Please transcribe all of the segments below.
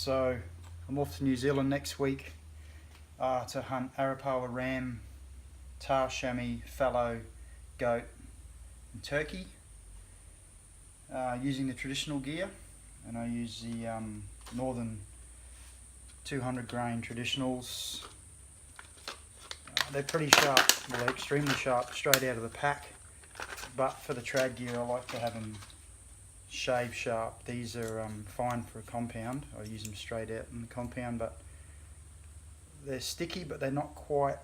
So I'm off to New Zealand next week to hunt Arapawa ram, tar chamois, fallow, goat and turkey using the traditional gear, and I use the Northern 200 grain traditionals. They're pretty sharp, well, they're extremely sharp straight out of the pack, but for the trad gear I like to have them shave sharp. These are fine for a compound. I use them straight out in the compound, but they're sticky, but they're not quite,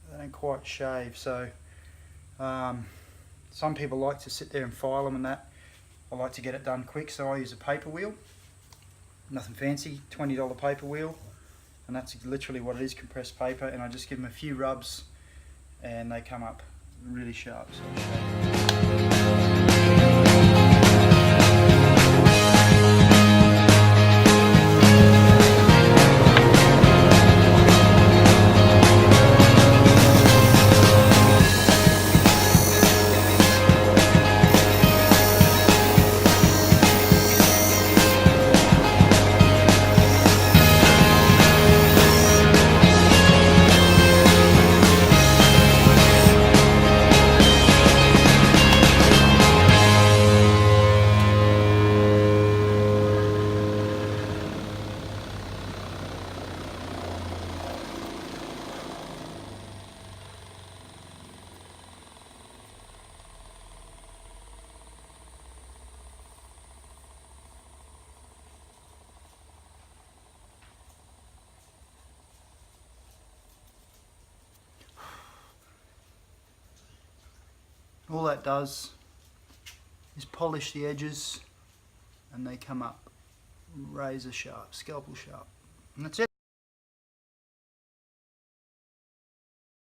they don't quite shave. So some people like to sit there and file them and that. I like to get it done quick, so I use a paper wheel. Nothing fancy, $20 paper wheel, and that's literally what it is, compressed paper, and I just give them a few rubs and they come up really sharp. So all that does is polish the edges and they come up razor sharp, scalpel sharp, and that's it.